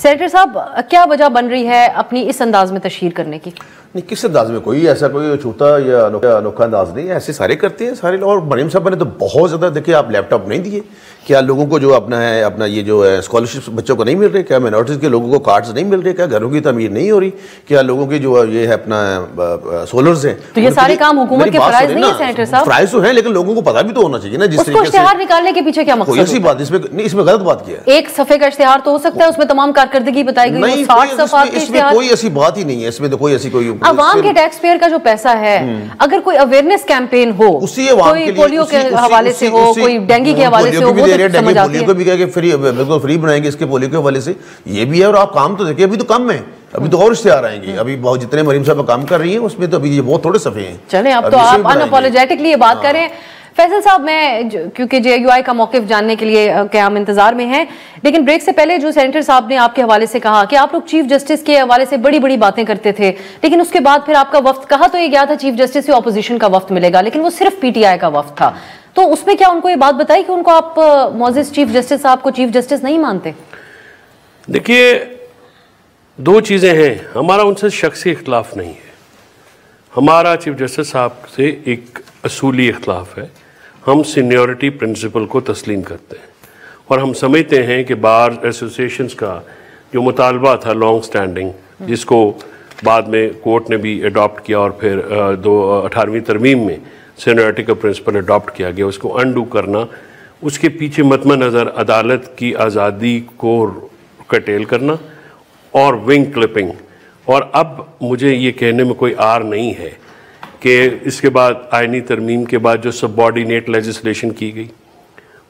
Senator صاحب کیا وجہ بن رہی ہے اپنی اس انداز میں تشہیر کرنے کی؟ نہیں، کس انداز میں؟ کوئی ایسا کوئی چھوٹا یا انوکھا انداز نہیں ہے، ایسے سارے کرتے ہیں سارے لوگ. اور مریم صاحب نے تو بہت زیادہ دیکھیں، آپ لیپ ٹاپ نہیں دیے کیا لوگوں کو جو اپنا یہ جو ہے اسکالرشپ بچوں کو نہیں مل رہے؟ کیا مائنورٹیز کے لوگوں کو کارڈز نہیں مل رہے؟ کیا گھروں کی تعمیر نہیں ہو رہی؟ کیا لوگوں کی جو یہ ہے اپنا سولرز ہیں؟ تو یہ سارے کام حکومت کے فرائض نہیں ہیں سینیٹر صاحب؟ فرائض تو ہیں، لیکن لوگوں کو پتہ بھی تو ہونا چاہیے نا. جس طریقے سے اشتہار نکالنے کے پیچھے کیا مقصد ہے؟ کوئی ایسی بات اس میں غلط بات کیا ہے؟ ایک صفحے کا اشتہار تو ہو سکتا ہے، اس میں تمام کارکردگی بتائی گئی. نہیں، اس میں کوئی ایسی بات ہی نہیں ہے. اس میں تو کوئی ایسی کوئی عوام کے ٹیکس پیئر کا جو پیسہ ہے، اگر کوئی اویئرنیس کیمپین ہو، کوئی پولیو کے حوالے سے ہو، کوئی ڈینگی کے حوالے سے ہو، وہ تو سمجھ آتی ہے. پولیو کو بھی کہہ کہ بالکل فری بنائیں گے اس کے پولیو کے حوالے سے، یہ بھی ہے. اور آپ کام تو دیکھیں، ابھی تو کم ہے، ابھی تو اور اشتہار آئیں گے. ابھی بہت جتنے مریم صاحب کام کر رہی ہیں اس میں تو ابھی یہ بہت تھوڑے صفحے ہیں. چلیں اب تو آپ اناپولوجیٹکلی یہ بات کریں. فیصل صاحب، میں کیونکہ جے یو آئی کا موقف جاننے کے لیے قیام انتظار میں ہیں، لیکن بریک سے پہلے جو سینیٹر صاحب نے آپ کے حوالے سے کہا کہ آپ لوگ چیف جسٹس کے حوالے سے بڑی بڑی باتیں کرتے تھے، لیکن اس کے بعد پھر آپ کا وفد، کہا تو یہ گیا تھا چیف جسٹس سے اپوزیشن کا وفد ملے گا، لیکن وہ صرف پی ٹی آئی کا وفد تھا. تو اس میں کیا ان کو یہ بات بتائی کہ ان کو آپ معزز چیف جسٹس صاحب کو چیف جسٹس نہیں مانتے؟ دیکھیے، دو چیزیں ہیں. ہمارا ان سے شخصی اختلاف نہیں ہے، ہمارا چیف جسٹس صاحب سے ایک اصولی اختلاف ہے. ہم سینیورٹی پرنسپل کو تسلیم کرتے ہیں، اور ہم سمجھتے ہیں کہ بار ایسوسیشنز کا جو مطالبہ تھا لانگ سٹینڈنگ، جس کو بعد میں کورٹ نے بھی اڈاپٹ کیا اور پھر 18ویں ترمیم میں سینیورٹی کا پرنسپل اڈاپٹ کیا گیا، اس کو انڈو کرنا، اس کے پیچھے مطمع نظر عدالت کی آزادی کو کٹیل کرنا اور ونگ کلپنگ. اور اب مجھے یہ کہنے میں کوئی آر نہیں ہے کہ اس کے بعد آئینی ترمیم کے بعد جو سب آرڈینیٹ لیجسلیشن کی گئی،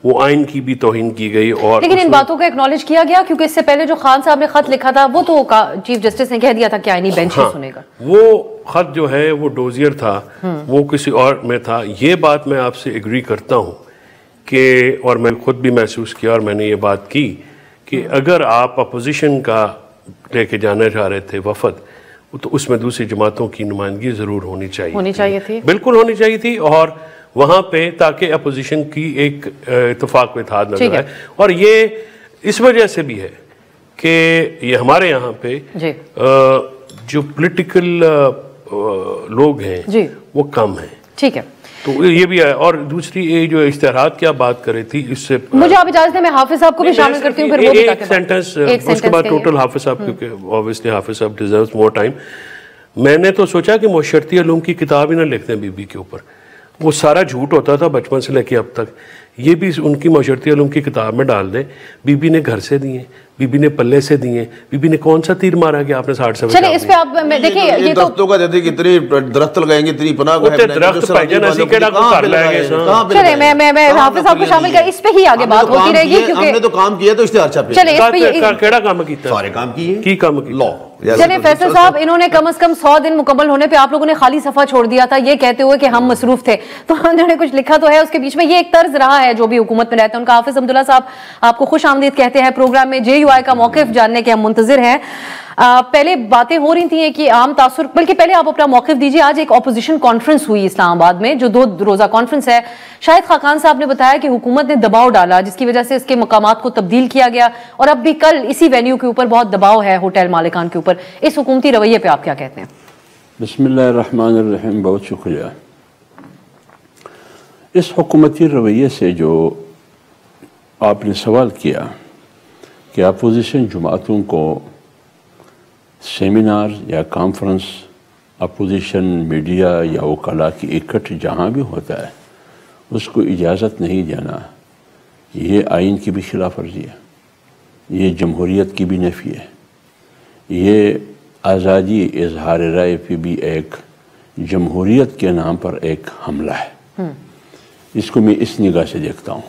وہ آئین کی بھی توہین کی گئی. اور لیکن ان باتوں کو ایکنالج کیا گیا، کیونکہ اس سے پہلے جو خان صاحب نے خط لکھا تھا وہ تو چیف جسٹس نے کہہ دیا تھا کہ آئینی بینچ ہی سنے گا. وہ خط جو ہے وہ ڈوزیئر تھا، وہ کسی اور میں تھا. یہ بات میں آپ سے ایگری کرتا ہوں کہ، اور میں خود بھی محسوس کیا اور میں نے یہ بات کی کہ اگر آپ اپوزیشن کا لے کے جانا چاہ رہے تھے وفد، تو اس میں دوسری جماعتوں کی نمائندگی ضرور ہونی چاہیے تھی، بالکل ہونی چاہیے تھی. اور وہاں پہ تاکہ اپوزیشن کی ایک اتفاق و اتحاد نظر آئے. اور یہ اس وجہ سے بھی ہے کہ یہ ہمارے یہاں پہ جو پولیٹیکل لوگ ہیں وہ کم ہیں. ٹھیک ہے، تو یہ بھی ہے. اور دوسری یہ جو اشتہارات کیا بات کرے تھی، اس سے مجھے آپ اجازت دیں میں حافظ صاحب کو بھی شامل کرتی ہوں، پھر وہ بھی ایک سینٹنس اس کے بعد ٹوٹل حافظ صاحب، کیونکہ obviously حافظ صاحب deserves more time. میں نے تو سوچا کہ معاشرتی علوم کی کتاب ہی نہ لکھتے ہیں بی بی کے اوپر. وہ سارا جھوٹ ہوتا تھا بچپن سے لے کے اب تک، یہ بھی ان کی معاشرتی علوم کی کتاب میں ڈال دیں. بی بی نے گھر سے دیے، بی بی نے پلے سے دیے، بی بی نے کون سا تیر مارا کہ آپ نے 60 سے بچا. چلیں اس پہ آپ دیکھیں، یہ تو درختوں کا کہتے ہیں کہ اتنی درخت لگائیں گے اتنی پناہ کو ہے، درخت پائی جانا سی کیڑا کو کر لائیں گے. چلیں میں حافظ صاحب کو شامل کر، اس پہ ہی آگے بات ہوتی رہے گی، کیونکہ ہم نے تو کام کیا تو اشتہار چھاپے. چلیں اس پہ کیڑا کام کیتا، سارے کام کیے، کی کام کیتا. چلیں فیصل صاحب، انہوں نے کم از کم 100 دن مکمل ہونے پہ آپ لوگوں نے خالی صفحہ چھوڑ دیا تھا یہ کہتے ہوئے کہ ہم مصروف تھے. تو انہوں نے کچھ لکھا تو ہے اس کے بیچ میں، یہ ایک طرز رہا ہے جو بھی حکومت میں رہتا ہے ان کا. حافظ عبداللہ صاحب آپ کو خوش آمدید کہتے ہیں پروگرام میں. جے یو آئی کا موقف جاننے کے ہم منتظر ہیں. پہلے باتیں ہو رہی تھیں کہ عام تاثر، بلکہ پہلے آپ اپنا موقف دیجیے. آج ایک اپوزیشن کانفرنس ہوئی اسلام آباد میں جو 2 روزہ کانفرنس ہے. شاہد خاقان صاحب نے بتایا کہ حکومت نے دباؤ ڈالا جس کی وجہ سے اس کے مقامات کو تبدیل کیا گیا، اور اب بھی کل اسی وینیو کے اوپر بہت دباؤ ہے ہوٹل مالکان کے اوپر. اس حکومتی رویے پہ آپ کیا کہتے ہیں؟ بسم اللہ الرحمن الرحیم. بہت شکریہ. اس حکومتی رویے سے جو آپ نے سوال کیا کہ اپوزیشن جماعتوں کو سیمینار یا کانفرنس، اپوزیشن میڈیا یا وکلاء کی اکٹھ جہاں بھی ہوتا ہے اس کو اجازت نہیں دینا، یہ آئین کی بھی خلاف ورزی ہے، یہ جمہوریت کی بھی نفی ہے، یہ آزادی اظہار رائے پہ بھی ایک جمہوریت کے نام پر ایک حملہ ہے. اس کو میں اس نگاہ سے دیکھتا ہوں.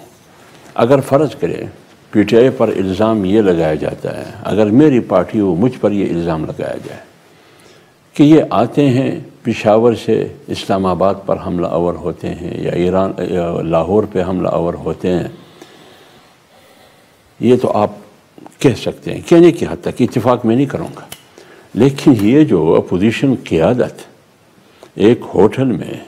اگر فرض کرے پی ٹی آئی پر الزام یہ لگایا جاتا ہے، اگر میری پارٹی ہو مجھ پر یہ الزام لگایا جائے کہ یہ آتے ہیں پشاور سے اسلام آباد پر حملہ آور ہوتے ہیں یا ایران لاہور پہ حملہ آور ہوتے ہیں، یہ تو آپ کہہ سکتے ہیں، کہنے کی حد تک اتفاق میں نہیں کروں گا. لیکن یہ جو اپوزیشن قیادت ایک ہوٹل میں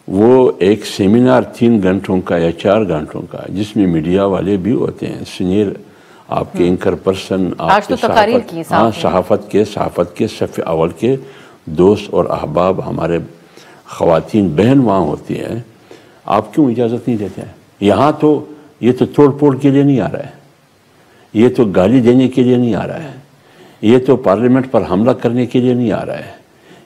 وہ ایک سیمینار 3 گھنٹوں کا یا 4 گھنٹوں کا، جس میں میڈیا والے بھی ہوتے ہیں، سینئر آپ کے اینکر پرسن، آج تو تقاریر کی صحافت کے صف اول کے دوست اور احباب، ہمارے خواتین بہن وہاں ہوتی ہیں، آپ کیوں اجازت نہیں دیتے ہیں؟ یہاں تو یہ تو توڑ پھوڑ کے لیے نہیں آ رہا ہے، یہ تو گالی دینے کے لیے نہیں آ رہا ہے، یہ تو پارلیمنٹ پر حملہ کرنے کے لیے نہیں آ رہا ہے،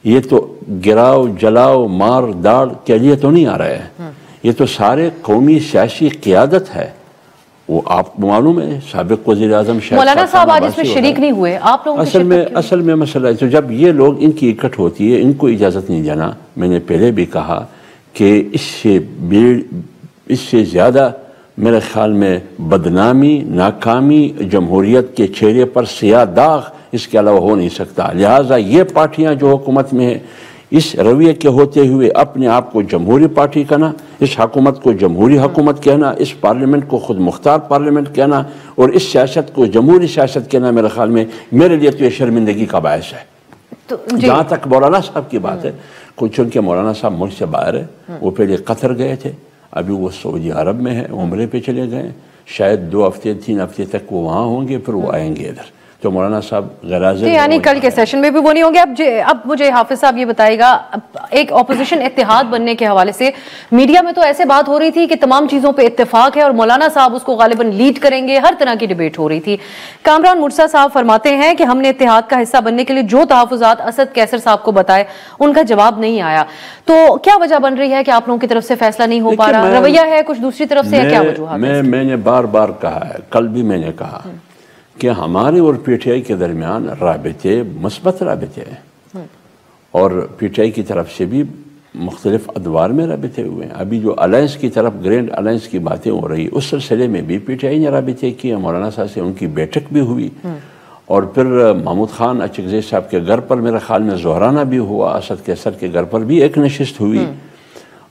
یہ تو گراؤ جلاؤ مار داڑ کے لیے تو نہیں آ رہا ہے، یہ تو سارے قومی سیاسی قیادت ہے۔ وہ آپ معلوم ہے سابق وزیر اعظم مولانا صاحب آج اس میں شریک نہیں ہوئے، آپ لوگوں اصل میں مسئلہ ہے تو جب یہ لوگ ان کی اکٹھ ہوتی ہے، ان کو اجازت نہیں دینا۔ میں نے پہلے بھی کہا کہ اس سے زیادہ میرے خیال میں بدنامی، ناکامی جمہوریت کے چہرے پر سیاہ داغ اس کے علاوہ ہو نہیں سکتا۔ لہٰذا یہ پارٹیاں جو حکومت میں ہیں، اس رویے کے ہوتے ہوئے اپنے آپ کو جمہوری پارٹی کہنا، اس حکومت کو جمہوری حکومت کہنا، اس پارلیمنٹ کو خود مختار پارلیمنٹ کہنا، اور اس سیاست کو جمہوری سیاست کہنا، میرے خیال میں میرے لیے تو یہ شرمندگی کا باعث ہے۔ جہاں تک مولانا صاحب کی بات ہے، چونکہ مولانا صاحب ملک سے باہر ہے، وہ پہلے قطر گئے تھے، ابھی وہ سعودی عرب میں ہیں، عمرے پہ چلے گئے، شاید 2 ہفتے 3 ہفتے تک وہ وہاں ہوں گے، پھر وہ آئیں گے ادھر۔ تو مولانا صاحب غیر حاضر، یعنی کل کے سیشن میں بھی وہ نہیں ہوں گے۔ اب مجھے حافظ صاحب یہ بتائے گا، ایک اپوزیشن اتحاد بننے کے حوالے سے میڈیا میں تو ایسے بات ہو رہی تھی کہ تمام چیزوں پہ اتفاق ہے اور مولانا صاحب اس کو غالباً لیڈ کریں گے، ہر طرح کی ڈیبیٹ ہو رہی تھی۔ کامران مرسا صاحب فرماتے ہیں کہ ہم نے اتحاد کا حصہ بننے کے لیے جو تحفظات اسد کیسر صاحب کو بتائے ان کا جواب نہیں آیا، تو کیا وجہ بن رہی ہے کہ آپ لوگوں کی طرف سے فیصلہ نہیں ہو پا رہا؟ رویہ ہے کچھ دوسری طرف سے، کیا وجوہات؟ میں نے بار بار کہا ہے، کل بھی میں نے کہا کہ ہمارے اور پی ٹی آئی کے درمیان رابطے مثبت رابطے ہیں، اور پی ٹی آئی کی طرف سے بھی مختلف ادوار میں رابطے ہوئے ہیں۔ ابھی جو الائنس کی طرف گرینڈ الائنس کی باتیں ہو رہی، اس سلسلے میں بھی پی ٹی آئی نے رابطے کیے، مولانا صاحب سے ان کی بیٹھک بھی ہوئی، اور پھر محمود خان اچکزئی صاحب کے گھر پر میرے خیال میں ظہرانہ بھی ہوا، اسد کیسر کے گھر پر بھی ایک نشست ہوئی،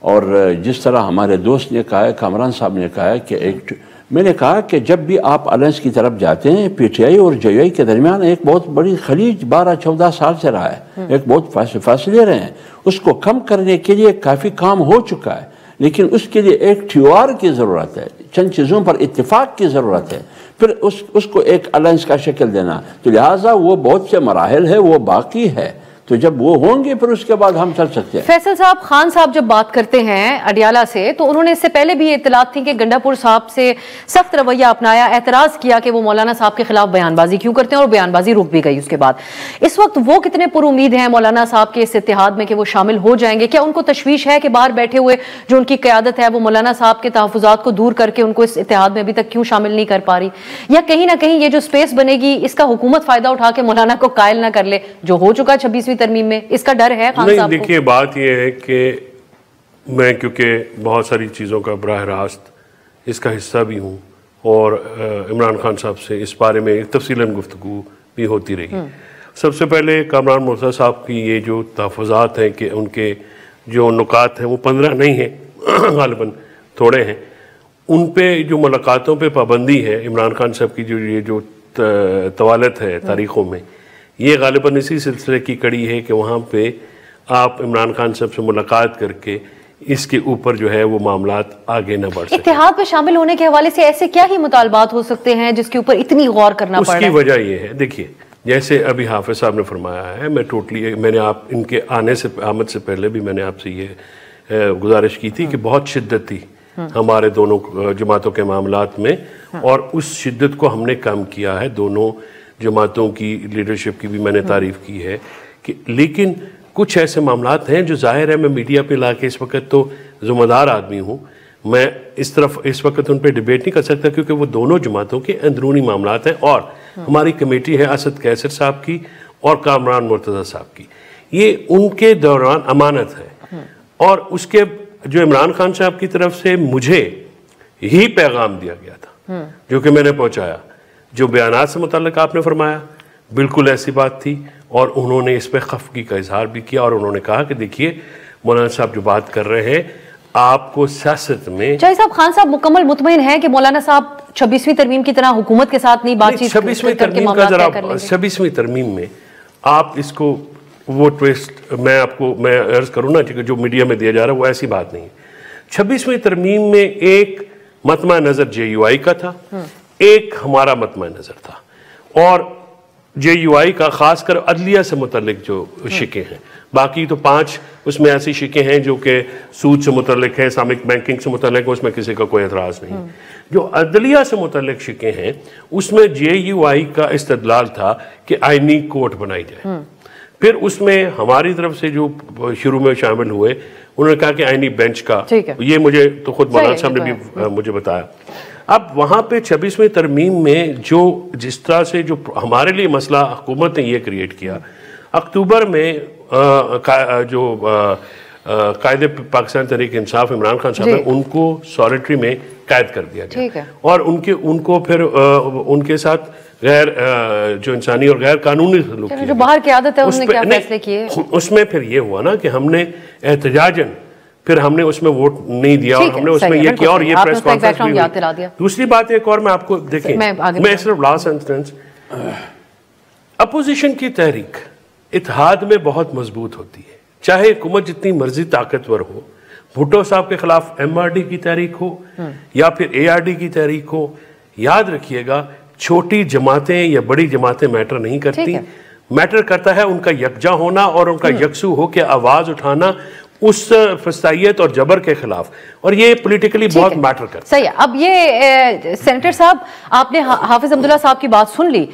اور جس طرح ہمارے دوست نے کہا ہے، کامران صاحب نے کہا ہے کہ میں نے کہا کہ جب بھی آپ الائنس کی طرف جاتے ہیں، پی ٹی آئی اور جے یو آئی کے درمیان ایک بہت بڑی خلیج 12-14 سال سے رہا ہے، ایک بہت فاصلے رہے ہیں، اس کو کم کرنے کے لیے کافی کام ہو چکا ہے، لیکن اس کے لیے ایک ٹیوار کی ضرورت ہے، چند چیزوں پر اتفاق کی ضرورت ہے، پھر اس کو ایک الائنس کا شکل دینا، تو لہٰذا وہ بہت سے مراحل ہے، وہ باقی ہے، تو جب وہ ہوں گے پھر اس کے بعد ہم چل سکتے ہیں۔ فیصل صاحب، خان صاحب جب بات کرتے ہیں اڈیالہ سے، تو انہوں نے اس سے پہلے بھی یہ اطلاعات تھی کہ گنڈا پور صاحب سے سخت رویہ اپنایا، اعتراض کیا کہ وہ مولانا صاحب کے خلاف بیان بازی کیوں کرتے ہیں، اور بیان بازی رک بھی گئی اس کے بعد۔ اس وقت وہ کتنے پر امید ہیں مولانا صاحب کے اس اتحاد میں کہ وہ شامل ہو جائیں گے؟ کیا ان کو تشویش ہے کہ باہر بیٹھے ہوئے جو ان کی قیادت ہے وہ مولانا صاحب کے تحفظات کو دور کر کے ان کو اس اتحاد میں ابھی تک کیوں شامل نہیں کر پا رہی؟ یا کہیں نہ کہیں یہ جو سپیس بنے گی اس کا حکومت فائدہ اٹھا کے مولانا کو قائل نہ کر لے، جو ہو چکا 26ویں ترمیم میں، اس کا ڈر ہے خان صاحب کو؟ دیکھیے، بات یہ ہے کہ میں کیونکہ بہت ساری چیزوں کا براہ راست اس کا حصہ بھی ہوں، اور عمران خان صاحب سے اس بارے میں تفصیلاً گفتگو بھی ہوتی رہی۔ سب سے پہلے کامران مرسا صاحب کی یہ جو تحفظات ہیں کہ ان کے جو نکات ہیں وہ 15 نہیں ہیں، غالباً تھوڑے ہیں، ان پہ جو ملاقاتوں پہ پابندی ہے عمران خان صاحب کی، یہ جو طوالت ہے تاریخوں میں، یہ غالباً اسی سلسلے کی کڑی ہے کہ وہاں پہ آپ عمران خان صاحب سے ملاقات کر کے اس کے اوپر جو ہے وہ معاملات آگے نہ بڑھ سکتے۔ اتحاد میں شامل ہونے کے حوالے سے ایسے کیا ہی مطالبات ہو سکتے ہیں جس کے اوپر اتنی غور کرنا پڑ رہا ہے؟ اس کی وجہ یہ ہے، دیکھیے جیسے ابھی حافظ صاحب نے فرمایا ہے، میں نے آپ ان کے آمد سے پہلے بھی میں نے آپ سے یہ گزارش کی تھی کہ بہت شدت تھی ہمارے دونوں جماعتوں کے معاملات میں، اور اس شدت کو ہم نے کم کیا ہے، دونوں جماعتوں کی لیڈرشپ کی بھی میں نے تعریف کی ہے، لیکن کچھ ایسے معاملات ہیں جو ظاہر ہے میں میڈیا پہ لا کے اس وقت تو ذمہ دار آدمی ہوں، میں اس وقت ان پہ ڈیبیٹ نہیں کر سکتا، کیونکہ وہ دونوں جماعتوں کے اندرونی معاملات ہیں، اور ہماری کمیٹی ہے اسد کیسر صاحب کی اور کامران مرتضی صاحب کی، یہ ان کے دوران امانت ہے، اور اس کے جو عمران خان صاحب کی طرف سے مجھے ہی پیغام دیا گیا تھا جو کہ میں نے پہنچایا، جو بیانات سے متعلق آپ نے فرمایا بالکل ایسی بات تھی، اور انہوں نے اس پہ خفگی کا اظہار بھی کیا، اور انہوں نے کہا کہ دیکھیے مولانا صاحب جو بات کر رہے ہیں آپ کو سیاست میں، چاہے صاحب خان صاحب مکمل مطمئن ہیں کہ مولانا صاحب 26ویں ترمیم کی طرح حکومت کے ساتھ نہیں بات چیت کر کے معاملات طے کر لیں گے؟ 26ویں ترمیم میں آپ اس کو وہ ٹویسٹ میں عرض کروں نا کہ جو میڈیا میں دیا جا رہا ہے وہ ایسی بات نہیں ہے۔ 26ویں ترمیم میں ایک مطمع نظر جے یو آئی کا تھا، ایک ہمارا مطمع نظر تھا، اور JUI کا خاص کر عدلیہ سے متعلق جو شکیں ہیں، باقی تو 5 اس میں ایسی شکیں ہیں جو کہ سود سے متعلق ہیں، اسلامک بینکنگ سے متعلق ہے، اس میں کسی کا کوئی اعتراض نہیں۔ جو عدلیہ سے متعلق شکیں ہیں اس میں JUI کا استدلال تھا کہ آئینی کورٹ بنائی جائے۔ پھر اس میں ہماری طرف سے جو شروع میں شامل ہوئے انہوں نے کہا کہ آئینی بینچ کا، یہ مجھے تو خود مولانا صاحب نے بھی مجھے بتایا۔ اب وہاں پہ 26ویں ترمیم میں جو جس طرح سے جو ہمارے لیے مسئلہ حکومت نے یہ کریٹ کیا، اکتوبر میں جو قائد پاکستان تحریک انصاف عمران خان صاحب ہیں ان کو سولیٹری میں قید کر دیا گیا، اور ان کو پھر ان کے ساتھ غیر جو انسانی اور غیر قانونی سلوک جو باہر قیادت ہے انہوں نے کیا فیصلے کیے، اس میں پھر یہ ہوا نا کہ ہم نے احتجاجاً پھر ہم نے اس میں ووٹ نہیں دیا، اور ہم نے اس میں یہ کیا، اور یہ پریس کانفرنس بھی ہوئی۔ دوسری بات ایک اور میں آپ کو دیکھیں، میں صرف لاسٹ انسٹنس، اپوزیشن کی تحریک اتحاد میں بہت مضبوط ہوتی ہے، چاہے حکومت جتنی مرضی طاقتور ہو۔ بھٹو صاحب کے خلاف MRD کی تحریک ہو یا پھر ARD کی تحریک ہو، یاد رکھیے گا چھوٹی جماعتیں یا بڑی جماعتیں میٹر نہیں کرتی، میٹر کرتا ہے ان کا یکجا ہونا اور ان کا یکسو ہو کے آواز اٹھانا اس فسطائیت اور جبر کے خلاف، اور یہ پولیٹیکلی بہت میٹر کرتا ہے۔ صحیح ہے۔ اب یہ سینیٹر صاحب آپ نے حافظ عبداللہ صاحب کی بات سن لی،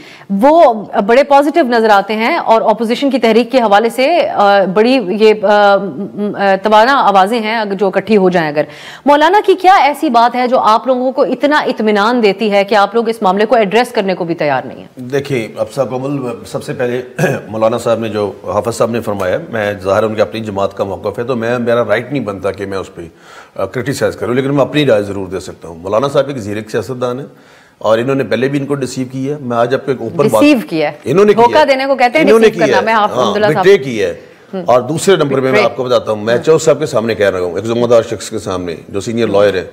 وہ بڑے پازیٹیو نظر آتے ہیں اور اپوزیشن کی تحریک کے حوالے سے بڑی یہ توانا آوازیں ہیں جو اکٹھی ہو جائیں۔ اگر مولانا کی کیا ایسی بات ہے جو آپ لوگوں کو اتنا اطمینان دیتی ہے کہ آپ لوگ اس معاملے کو ایڈریس کرنے کو بھی تیار نہیں ہیں؟ دیکھیں اب سب سے پہلے مولانا صاحب نے جو حافظ صاحب نے فرمایا، میں ظاہر ان کی اپنی جماعت کا موقف ہے تو میرا رائٹ نہیں بنتا کہ میں اس پہ کرٹیسائز کروں، لیکن میں اپنی رائے ضرور دے سکتا ہوں۔ مولانا صاحب ایک زیرک سیاستدان ہے اور انہوں نے پہلے بھی ان کو ڈیسیو کیا ہے۔ میں آج آپ کو ایک اوپن بات، ڈیسیو کیا ہے، انہوں نے دھوکہ دینے کو کہتے ہیں ڈیسیو کرنا، میں حافظ عبداللہ صاحب بٹرے کی ہے۔ اور دوسرے نمبر پہ میں آپ کو بتاتا ہوں، میں چوس صاحب کے سامنے کہہ رہا ہوں، ایک ذمہ دار شخص کے سامنے جو سینئر لائر ہے،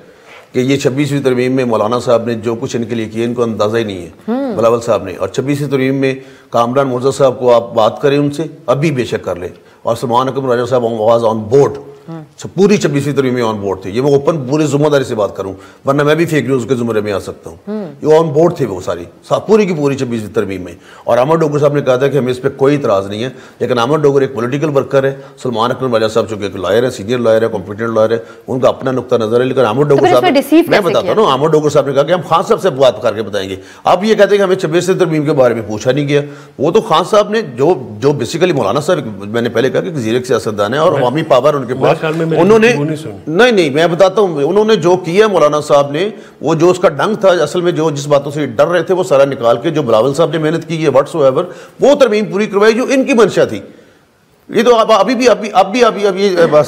کہ یہ 26ویں ترمیم میں مولانا صاحب نے جو کچھ ان کے لیے کیا ان کو اندازہ ہی نہیں ہے بلاول صاحب نے۔ اور 26ویں ترمیم میں کامران مرزا صاحب کو آپ بات کریں ان سے، ابھی بے شک کر لیں، اور سلمان اکرم راجہ صاحب واز آن بورڈ، پوری 26ویں ترمیم میں آن بورڈ تھے۔ یہ میں اوپن پوری ذمہ داری سے بات کروں، ورنہ میں بھی فیک نیوز کے زمرے میں آ سکتا ہوں۔ یہ آن بورڈ تھے وہ ساری پوری کی پوری 26ویں ترمیم میں۔ اور احمد ڈوگر صاحب نے کہا تھا کہ ہمیں اس پہ کوئی اعتراض نہیں ہے، لیکن احمد ڈوگر ایک پولیٹیکل ورکر ہے، سلمان اکرم راجہ صاحب چونکہ ایک لائر ہے، سینئر لائر ہے، کمپیٹنٹ لائر ہے، ان کا اپنا نقطہ نظر ہے۔ لیکن احمد ڈوگر صاحب، میں بتاتا ہوں، احمد ڈوگر صاحب نے کہا کہ ہم خان صاحب سے بات کر کے بتائیں گے۔ اب یہ کہتے ہیں کہ ہمیں 26ویں ترمیم کے بارے میں پوچھا نہیں گیا۔ وہ تو خان صاحب نے جو بیسیکلی مولانا صاحب، میں نے پہلے کہا کہ وزیر سیاستدان ہے اور عوامی پاور ان کے پاس، انہوں نے نہیں میں بتاتا ہوں، انہوں نے جو کیا مولانا صاحب نے، وہ جو اس کا ڈنگ تھا، اصل میں جو جس باتوں سے ڈر رہے تھے وہ سارا نکال کے جو بلاول صاحب نے محنت کی ہے واٹس ایور، وہ ترمیم پوری کروائی جو ان کی منشا تھی۔ یہ تو ابھی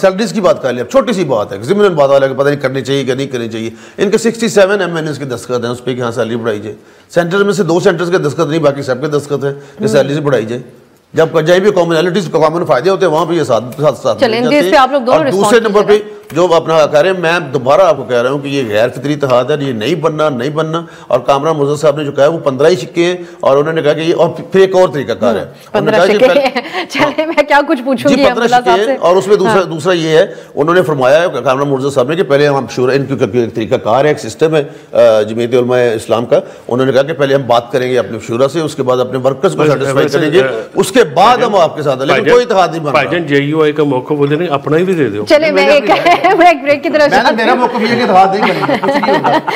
سیلریز کی بات کر لیں، اب چھوٹی سی بات ہے، ضمن بات والا پتہ نہیں کرنی چاہیے کہ نہیں کرنی چاہیے۔ ان کے 67 MNAs کے دستخط ہیں اس پہ کہ ہاں سیلری بڑھائی جائے۔ سینٹر میں سے 2 سینٹرز کے دستخط نہیں، باقی سب کے دستخط ہیں کہ سیلری سے بڑھائی جائے۔ جب جائیں بھی کامنالٹیز کامن فائدے ہوتے ہیں وہاں پہ یہ ساتھ۔ اور دوسرے نمبر پہ جو اپنا کہہ رہے ہیں، میں دوبارہ آپ کو کہہ رہا ہوں کہ یہ غیر فطری اتحاد ہے، یہ نہیں بننا۔ اور کامران مرزا صاحب نے جو کہا وہ 15 ہی شکے ہیں، اور انہوں نے کہا کہ یہ اور پھر ایک اور طریقہ کار ہے، 15 شکے۔ چلے میں کیا کچھ پوچھوں گی 15 شکے ہیں، اور اس میں دوسرا یہ ہے، انہوں نے فرمایا کامران مرزا صاحب نے کہ پہلے ہم شورا، ان کی ایک طریقہ کار ہے، ایک سسٹم ہے جمعیت علماء اسلام کا، انہوں نے کہا کہ پہلے ہم بات کریں گے اپنے شورا سے، اس کے بعد اپنے ورکرز کو سیٹسفائی کریں گے، اس کے بعد ہم آپ کے ساتھ، لیکن کوئی اتحاد نہیں بن رہا۔ بھائی جان JUI کا موقع بولے نہیں، اپنا ہی بھی دے دو۔ چلے میں ایک بریک کی طرف میرا موقف یہ کہ اتحاد نہیں بنے گا، کچھ نہیں ہوگا۔